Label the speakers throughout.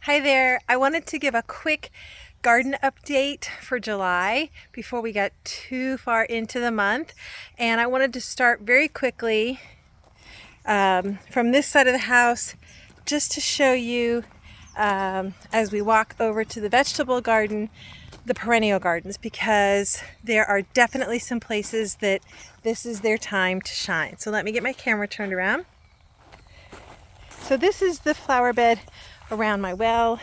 Speaker 1: Hi there. I wanted to give a quick garden update for July before we got too far into the month. And I wanted to start very quickly from this side of the house just to show you as we walk over to the vegetable garden, the perennial gardens, because there are definitely some places that this is their time to shine. So let me get my camera turned around. So this is the flower bed around my well,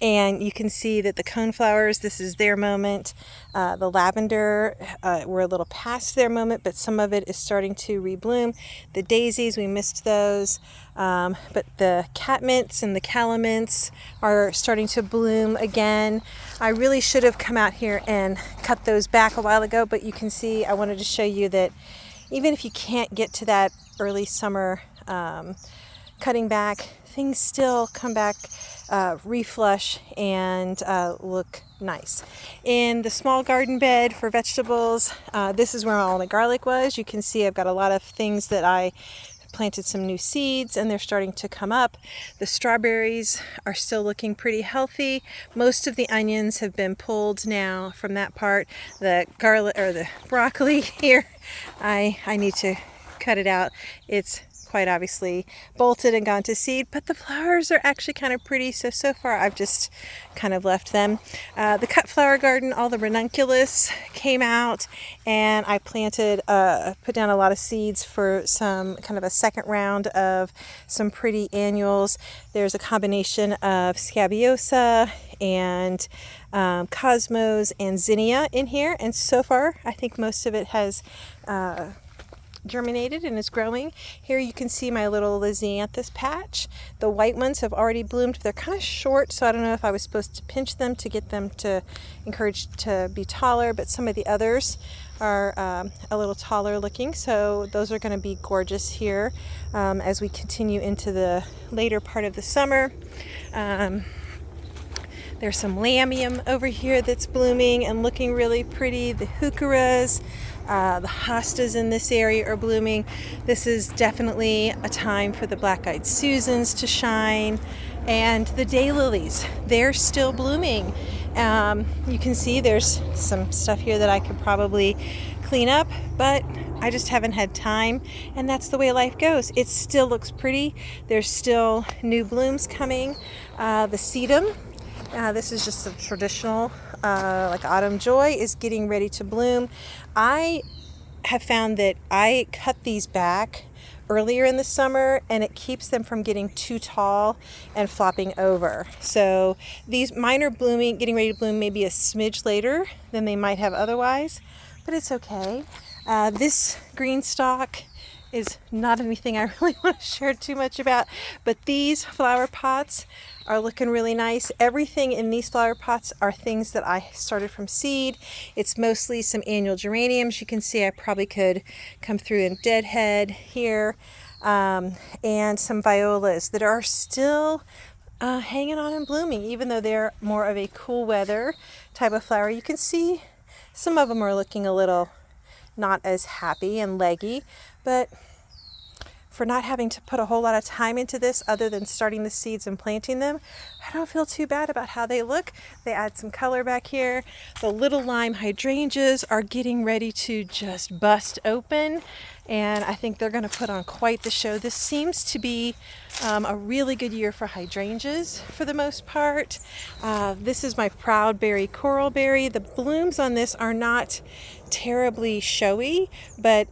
Speaker 1: and you can see that the coneflowers, this is their moment. The lavender, we're a little past their moment, but some of it is starting to rebloom. The daisies, we missed those, but the catmints and the calamints are starting to bloom again. I really should have come out here and cut those back a while ago, but you can see I wanted to show you that even if you can't get to that early summer cutting back, things still come back, reflush, and look nice. In the small garden bed for vegetables, this is where all my garlic was. You can see I've got a lot of things that I planted some new seeds and they're starting to come up. The strawberries are still looking pretty healthy. Most of the onions have been pulled now from that part. The garlic or the broccoli here, I need to cut it out. It's quite obviously bolted and gone to seed, but the flowers are actually kind of pretty, so far I've just kind of left them. The cut flower garden, all the ranunculus came out, and I planted, put down a lot of seeds for some kind of a second round of some pretty annuals. There's a combination of scabiosa and cosmos and zinnia in here, and so far I think most of it has germinated and is growing. Here you can see my little lisianthus patch. The white ones have already bloomed. They're kind of short, so I don't know if I was supposed to pinch them to get them to encourage to be taller, but some of the others are a little taller looking, so those are going to be gorgeous here as we continue into the later part of the summer. There's some lamium over here that's blooming and looking really pretty. The heucheras, the hostas in this area are blooming. This is definitely a time for the black-eyed Susans to shine. And the daylilies, they're still blooming. You can see there's some stuff here that I could probably clean up, but I just haven't had time, and that's the way life goes. It still looks pretty. There's still new blooms coming. The sedum, this is just a traditional like autumn joy, is getting ready to bloom. I have found that I cut these back earlier in the summer and it keeps them from getting too tall and flopping over. So these mine are blooming, getting ready to bloom maybe a smidge later than they might have otherwise, but it's okay. This green stalk is not anything I really want to share too much about, but these flower pots are looking really nice. Everything in these flower pots are things that I started from seed. It's mostly some annual geraniums. You can see I probably could come through and deadhead here, and some violas that are still hanging on and blooming, even though they're more of a cool weather type of flower. You can see some of them are looking a little not as happy and leggy, but for not having to put a whole lot of time into this other than starting the seeds and planting them, I don't feel too bad about how they look. They add some color back here. The little lime hydrangeas are getting ready to just bust open, and I think they're going to put on quite the show. This seems to be a really good year for hydrangeas for the most part. This is my proudberry coralberry. The blooms on this are not terribly showy, but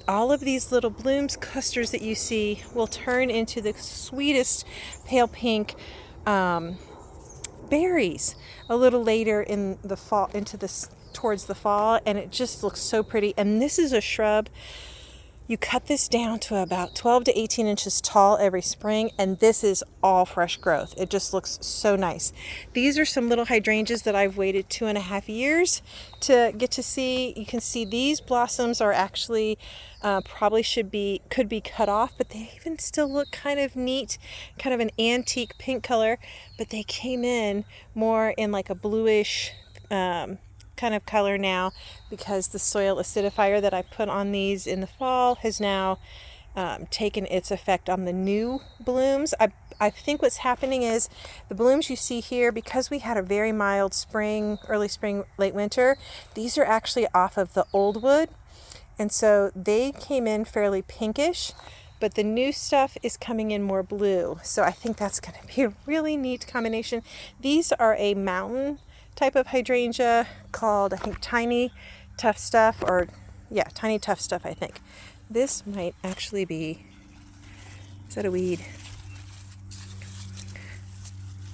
Speaker 1: all of these little blooms, clusters that you see, will turn into the sweetest pale pink berries a little later in the fall, towards the fall, and it just looks so pretty. And this is a shrub. You cut this down to about 12 to 18 inches tall every spring, and this is all fresh growth. It just looks so nice. These are some little hydrangeas that I've waited 2.5 years to get to see. You can see these blossoms are actually probably could be cut off, but they even still look kind of neat, kind of an antique pink color, but they came in more in like a bluish kind of color now, because the soil acidifier that I put on these in the fall has now taken its effect on the new blooms. I think what's happening is the blooms you see here, because we had a very mild spring, early spring, late winter, these are actually off of the old wood. And so they came in fairly pinkish, but the new stuff is coming in more blue. So I think that's going to be a really neat combination. These are a mountain type of hydrangea called, I think, Tiny Tough Stuff, or yeah, Tiny Tough Stuff, I think. This might actually be, is that a weed?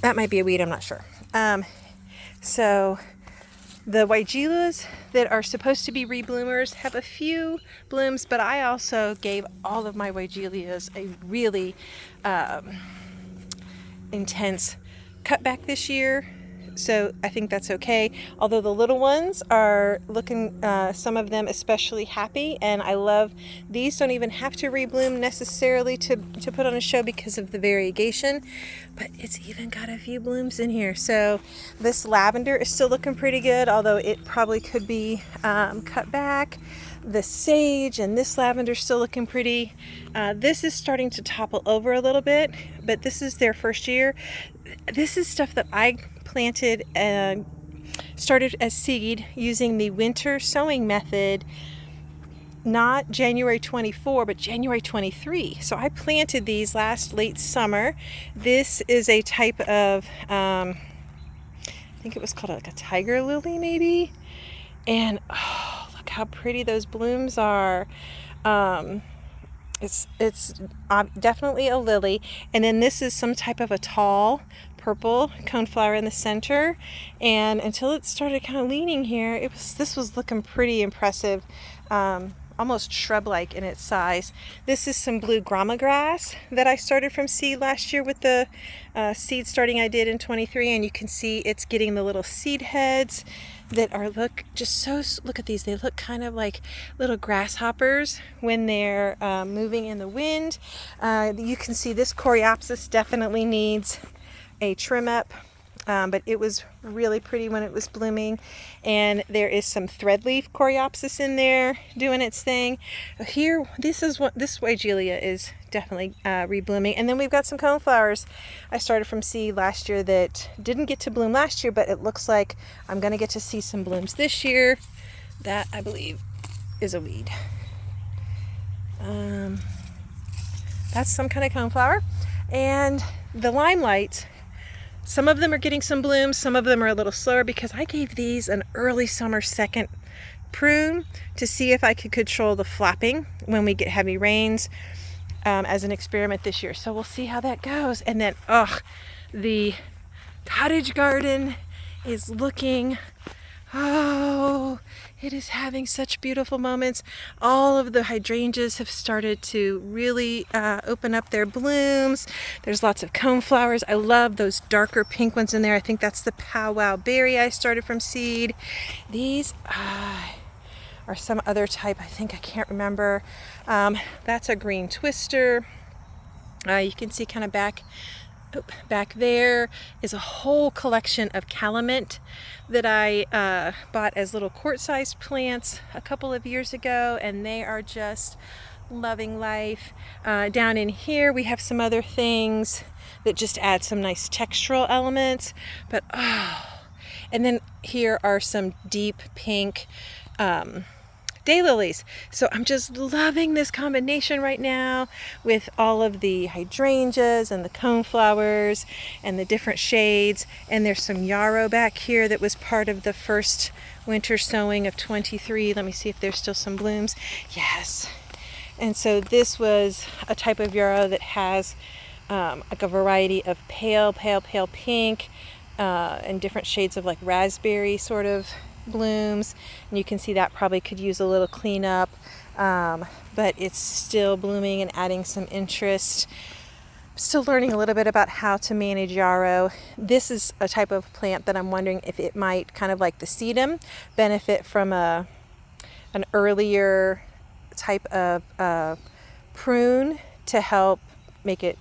Speaker 1: That might be a weed, I'm not sure. So the Weigelas that are supposed to be rebloomers have a few blooms, but I also gave all of my Weigelas a really intense cutback this year. So I think that's okay. Although the little ones are looking, some of them especially happy, and I love these. Don't even have to rebloom necessarily to put on a show because of the variegation, but it's even got a few blooms in here. So this lavender is still looking pretty good, although it probably could be cut back. The sage and this lavender is still looking pretty. This is starting to topple over a little bit, but this is their first year. This is stuff that I planted and started as seed using the winter sowing method, not January 24, but January 23. So I planted these late summer. This is a type of, I think it was called like a tiger lily maybe. And oh, look how pretty those blooms are. It's definitely a lily. And then this is some type of a tall purple coneflower in the center. And until it started kind of leaning here, this was looking pretty impressive. Almost shrub-like in its size. This is some blue grama grass that I started from seed last year with the seed starting I did in 23, and you can see it's getting the little seed heads that are look at these. They look kind of like little grasshoppers when they're moving in the wind. You can see this coreopsis definitely needs a trim up. But it was really pretty when it was blooming. And there is some threadleaf coreopsis in there doing its thing. Here, this Weigela is definitely reblooming. And then we've got some coneflowers I started from seed last year that didn't get to bloom last year, but it looks like I'm going to get to see some blooms this year. That, I believe, is a weed. That's some kind of coneflower. And the limelight, some of them are getting some blooms, some of them are a little slower because I gave these an early summer second prune to see if I could control the flapping when we get heavy rains as an experiment this year. So we'll see how that goes. And then, the cottage garden is looking, it is having such beautiful moments. All of the hydrangeas have started to really open up their blooms. There's lots of coneflowers. I love those darker pink ones in there. I think that's the powwow berry I started from seed. These are some other type. I think I can't remember. That's a green twister. You can see kind of back there is a whole collection of calamint that I bought as little quart-sized plants a couple of years ago, and they are just loving life. Down in here we have some other things that just add some nice textural elements, but and then here are some deep pink daylilies. So I'm just loving this combination right now with all of the hydrangeas and the coneflowers and the different shades. And there's some yarrow back here that was part of the first winter sowing of 23. Let me see if there's still some blooms. Yes. And so this was a type of yarrow that has like a variety of pale pink and different shades of like raspberry sort of blooms, and you can see that probably could use a little cleanup, but it's still blooming and adding some interest. Still learning a little bit about how to manage yarrow. This is a type of plant that I'm wondering if it might, kind of like the sedum, benefit from an earlier type of prune to help make it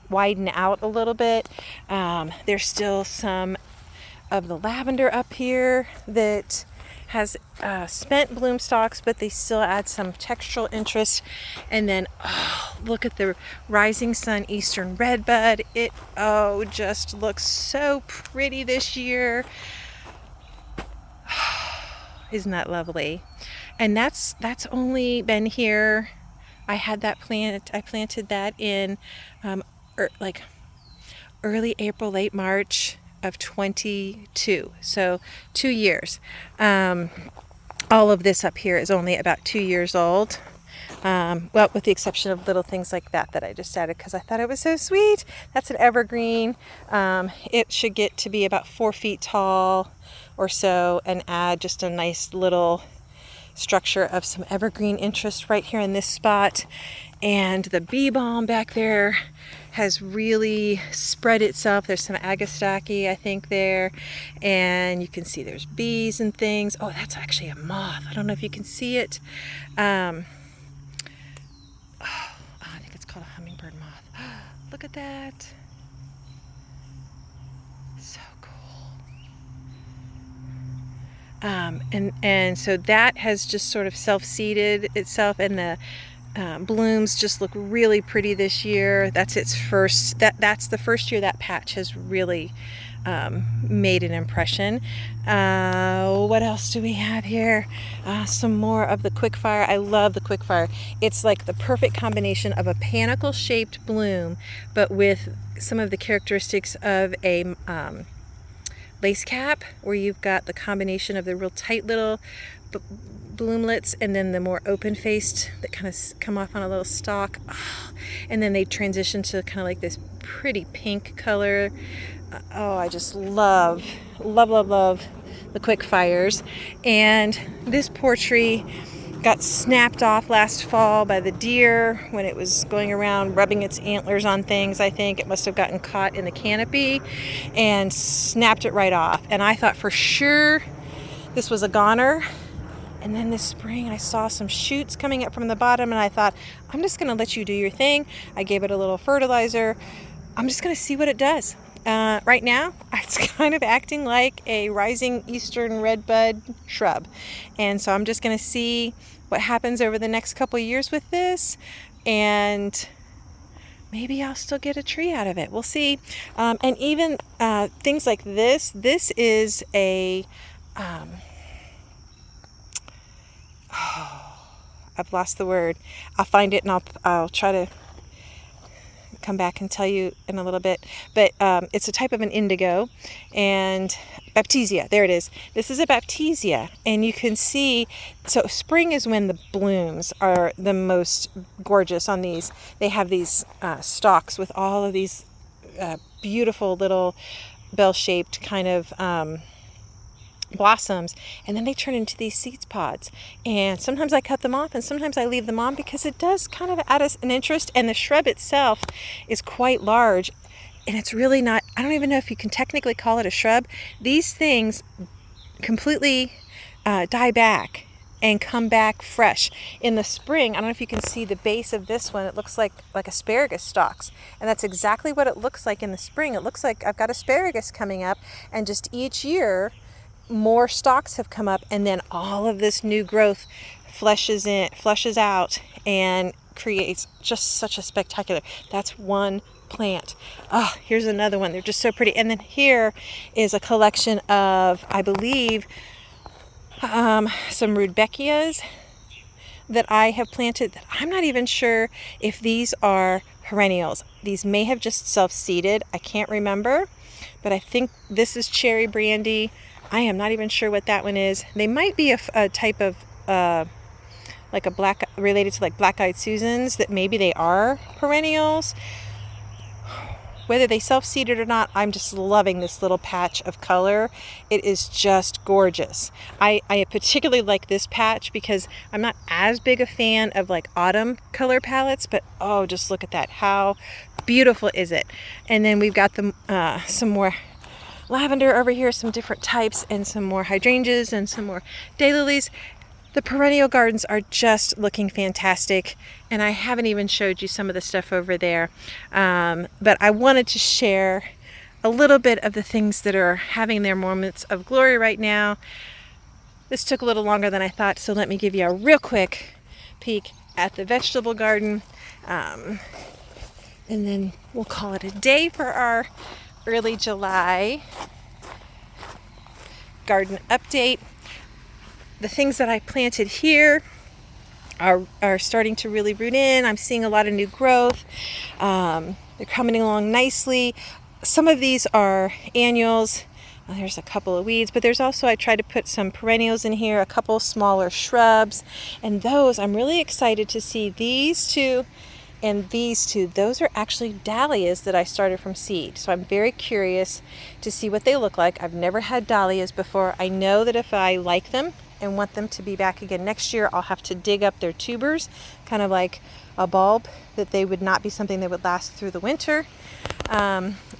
Speaker 1: widen out a little bit. There's still some of the lavender up here that has spent bloom stalks, but they still add some textural interest. And then, oh, look at the rising sun eastern redbud. It, oh, just looks so pretty this year. Isn't that lovely? And that's only been here. I had that plant. I planted that in like early April, late March of 22. So 2 years. All of this up here is only about 2 years old. Well, with the exception of little things like that I just added because I thought it was so sweet. That's an evergreen. It should get to be about 4 feet tall or so and add just a nice little structure of some evergreen interest right here in this spot. And the bee balm back there has really spread itself. There's some agastache, I think, there, and you can see there's bees and things. Oh, that's actually a moth. I don't know if you can see it. I think it's called a hummingbird moth. Look at that. So cool. And so that has just sort of self-seeded itself, and the blooms just look really pretty this year. That's its first. That's the first year that patch has really made an impression. What else do we have here? Some more of the quickfire. I love the quickfire. It's like the perfect combination of a panicle-shaped bloom, but with some of the characteristics of a lace cap, where you've got the combination of the real tight little bloomlets and then the more open-faced that kind of come off on a little stalk. Oh, and then they transition to kind of like this pretty pink color. Oh, I just love the quick fires. And this poor tree got snapped off last fall by the deer when it was going around rubbing its antlers on things. I think it must have gotten caught in the canopy and snapped it right off. And I thought for sure this was a goner. And then this spring I saw some shoots coming up from the bottom, and I thought, I'm just going to let you do your thing. I gave it a little fertilizer. I'm just going to see what it does. Right now, it's kind of acting like a rising eastern redbud shrub. And so I'm just going to see what happens over the next couple of years with this. And maybe I'll still get a tree out of it. We'll see. And even things like this. This is a... I've lost the word. I'll find it and I'll try to come back and tell you in a little bit. But it's a type of an indigo, and baptisia. There it is. This is a baptisia, and you can see. So spring is when the blooms are the most gorgeous on these. They have these stalks with all of these beautiful little bell-shaped kind of blossoms, and then they turn into these seeds pods, and sometimes I cut them off and sometimes I leave them on because it does kind of add us an interest. And the shrub itself is quite large, and it's really not, I don't even know if you can technically call it a shrub. These things completely die back and come back fresh in the spring. I don't know if you can see the base of this one. It looks like asparagus stalks, and that's exactly what it looks like in the spring. It looks like I've got asparagus coming up, and just each year more stalks have come up, and then all of this new growth flushes out and creates just such a spectacular. That's one plant. Oh, here's another one. They're just so pretty. And then here is a collection of, I believe, some rudbeckias that I have planted. I'm not even sure if these are perennials. These may have just self-seeded. I can't remember, but I think this is cherry brandy. I am not even sure what that one is. They might be a type of like a black, related to like black-eyed Susans, that maybe they are perennials. Whether they self-seeded or not, I'm just loving this little patch of color. It is just gorgeous. I particularly like this patch because I'm not as big a fan of like autumn color palettes, but oh, just look at that. How beautiful is it? And then we've got some more lavender over here, some different types, and some more hydrangeas and some more daylilies. The perennial gardens are just looking fantastic, and I haven't even showed you some of the stuff over there, but I wanted to share a little bit of the things that are having their moments of glory right now. This took a little longer than I thought, so let me give you a real quick peek at the vegetable garden. And then we'll call it a day for our early July garden update. The things that I planted here are starting to really root in. I'm seeing a lot of new growth. They're coming along nicely. Some of these are annuals. There's a couple of weeds, but there's also, I tried to put some perennials in here, a couple smaller shrubs, and those, I'm really excited to see these two and these two. Those are actually dahlias that I started from seed. So I'm very curious to see what they look like. I've never had dahlias before. I know that if I like them and want them to be back again next year, I'll have to dig up their tubers, kind of like a bulb, that they would not be something that would last through the winter.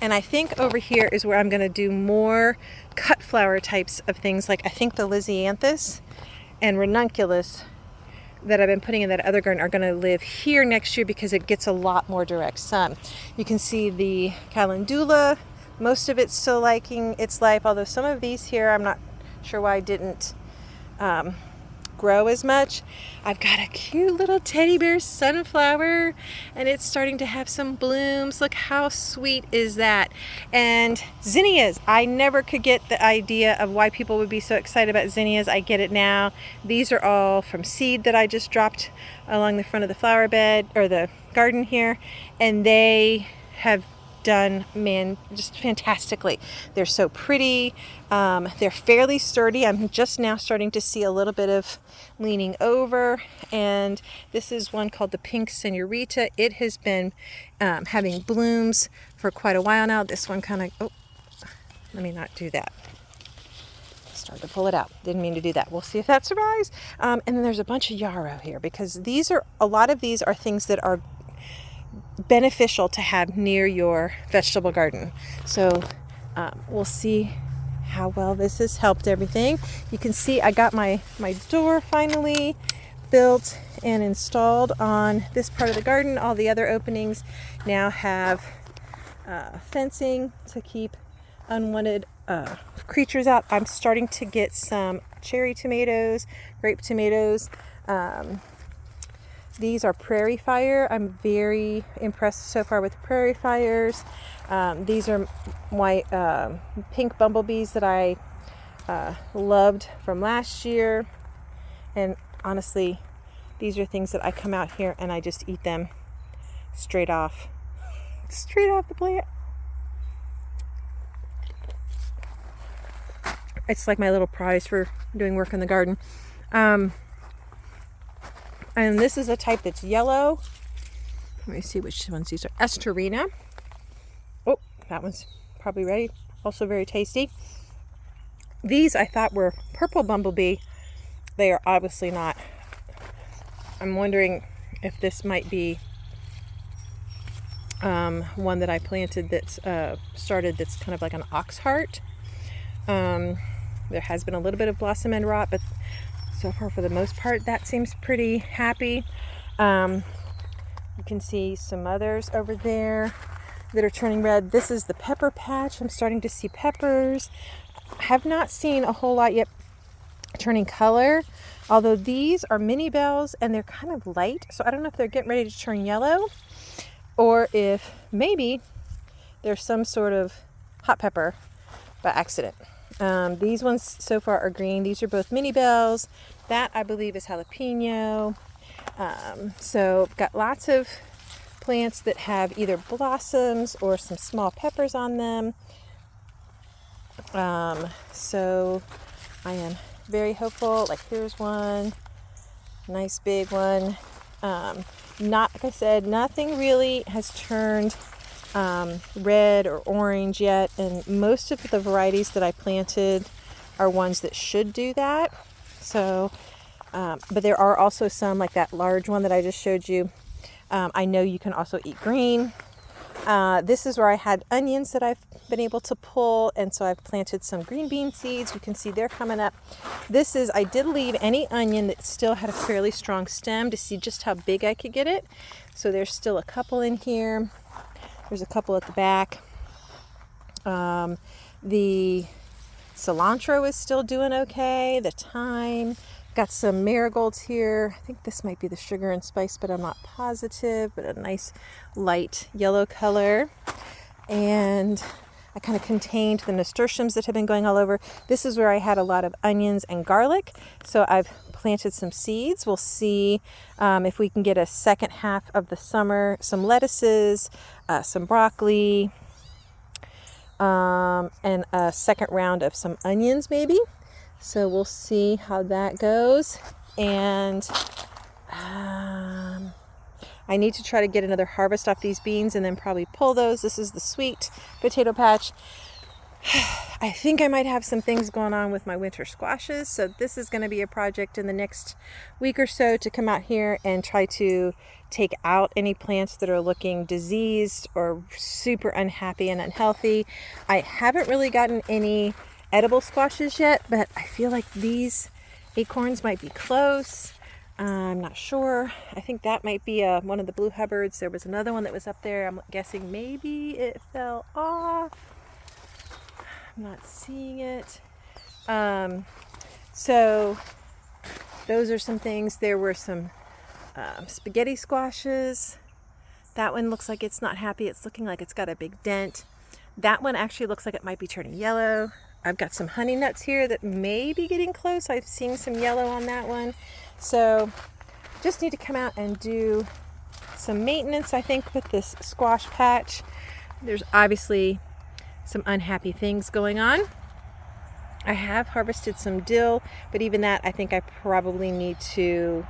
Speaker 1: And I think over here is where I'm going to do more cut flower types of things, like I think the Lysianthus and Ranunculus that I've been putting in that other garden are going to live here next year because it gets a lot more direct sun. You can see the calendula, most of it's still liking its life, although some of these here I'm not sure why I didn't grow as much. I've got a cute little teddy bear sunflower and it's starting to have some blooms. Look how sweet is that. And zinnias, I never could get the idea of why people would be so excited about zinnias. I get it now. These are all from seed that I just dropped along the front of the flower bed or the garden here, and they have done, man, just fantastically. They're so pretty. They're fairly sturdy. I'm just now starting to see a little bit of leaning over, and this is one called the Pink Senorita. It has been having blooms for quite a while now. This one kind of, oh, let me not do that. Start to pull it out. Didn't mean to do that. We'll see if that survives. And then there's a bunch of yarrow here because these are, a lot of these are things that are beneficial to have near your vegetable garden. So we'll see how well this has helped everything. You can see I got my door finally built and installed on this part of the garden. All the other openings now have fencing to keep unwanted creatures out. I'm starting to get some cherry tomatoes, grape tomatoes. These are prairie fire. I'm very impressed so far with prairie fires. These are white, pink bumblebees that I loved from last year. And honestly, these are things that I come out here and I just eat them straight off the plant. It's like my little prize for doing work in the garden. And this is a type that's yellow. Let me see which ones these are. Esterina. Oh, that one's probably ready. Also very tasty. These I thought were purple bumblebee. They are obviously not. I'm wondering if this might be one that I planted that's started that's kind of like an ox heart. There has been a little bit of blossom end rot, but so far, for the most part, that seems pretty happy. You can see some others over there that are turning red. This is the pepper patch. I'm starting to see peppers. I have not seen a whole lot yet turning color, although these are mini bells and they're kind of light. So I don't know if they're getting ready to turn yellow or if maybe there's some sort of hot pepper by accident. These ones so far are green. These are both mini bells. That I believe is jalapeno. So I've got lots of plants that have either blossoms or some small peppers on them. So I am very hopeful. Like here's one, nice big one. Not, like I said, nothing really has turned red or orange yet, and most of the varieties that I planted are ones that should do that. So but there are also some, like that large one that I just showed you. I know you can also eat green. This is where I had onions that I've been able to pull, and so I've planted some green bean seeds. You can see they're coming up. This is, I did leave any onion that still had a fairly strong stem to see just how big I could get it. So there's still a couple in here. There's a couple at the back. The Cilantro is still doing okay. The thyme. Got some marigolds here. I think this might be the sugar and spice, but I'm not positive. But a nice light yellow color. And I kind of contained the nasturtiums that have been going all over. This is where I had a lot of onions and garlic. So I've planted some seeds. We'll see if we can get a second half of the summer. Some lettuces, some broccoli, and a second round of some onions maybe. So we'll see how that goes. And I need to try to get another harvest off these beans and then probably pull those. This is the sweet potato patch. I think I might have some things going on with my winter squashes. So this is going to be a project in the next week or so to come out here and try to take out any plants that are looking diseased or super unhappy and unhealthy. I haven't really gotten any edible squashes yet, but I feel like these acorns might be close. I'm not sure. I think that might be one of the blue Hubbards. There was another one that was up there. I'm guessing maybe it fell off. I'm not seeing it. So those are some things. There were some spaghetti squashes. That one looks like it's not happy. It's looking like it's got a big dent. That one actually looks like it might be turning yellow. I've got some honey nuts here that may be getting close. I've seen some yellow on that one. So just need to come out and do some maintenance, I think, with this squash patch. There's obviously some unhappy things going on. I have harvested some dill, but even that, I think I probably need to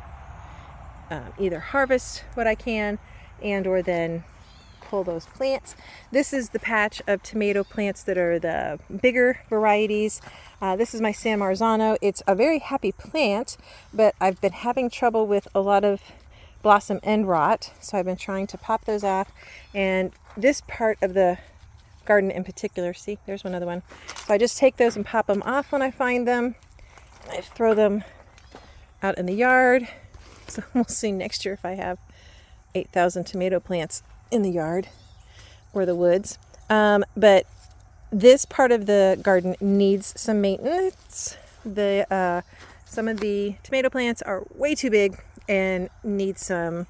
Speaker 1: either harvest what I can and or then pull those plants. This is the patch of tomato plants that are the bigger varieties. This is my San Marzano. It's a very happy plant, but I've been having trouble with a lot of blossom end rot, so I've been trying to pop those off. And this part of the garden in particular, see, there's one other one. So I just take those and pop them off when I find them. And I throw them out in the yard. So we'll see next year if I have 8,000 tomato plants in the yard or the woods. But this part of the garden needs some maintenance. Some of the tomato plants are way too big and need some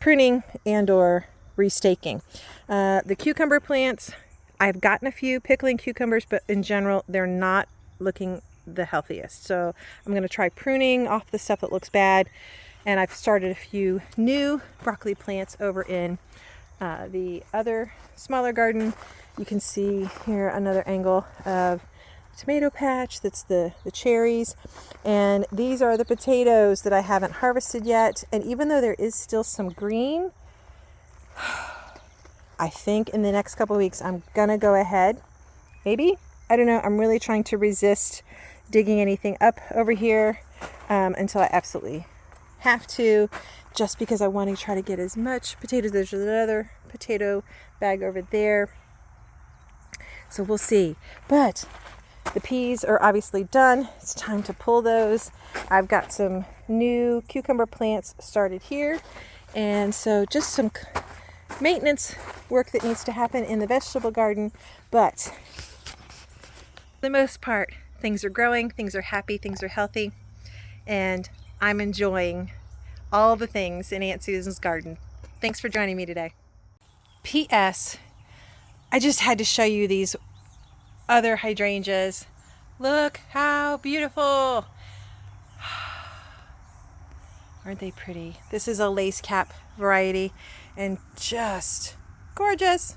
Speaker 1: pruning and or restaking. The cucumber plants, I've gotten a few pickling cucumbers, but in general, they're not looking the healthiest. So I'm going to try pruning off the stuff that looks bad. And I've started a few new broccoli plants over in the other smaller garden. You can see here another angle of tomato patch. That's the cherries. And these are the potatoes that I haven't harvested yet. And even though there is still some green, I think in the next couple of weeks I'm gonna go ahead. Maybe, I don't know. I'm really trying to resist digging anything up over here until I absolutely have to, just because I want to try to get as much potatoes. There's another potato bag over there, so we'll see. But the peas are obviously done. It's time to pull those. I've got some new cucumber plants started here, and so just some maintenance work that needs to happen in the vegetable garden. But for the most part, things are growing, things are happy, things are healthy, and I'm enjoying all the things in Aunt Susan's garden. Thanks for joining me today. P.S. I just had to show you these other hydrangeas. Look how beautiful. Aren't they pretty? This is a lace cap variety and just gorgeous.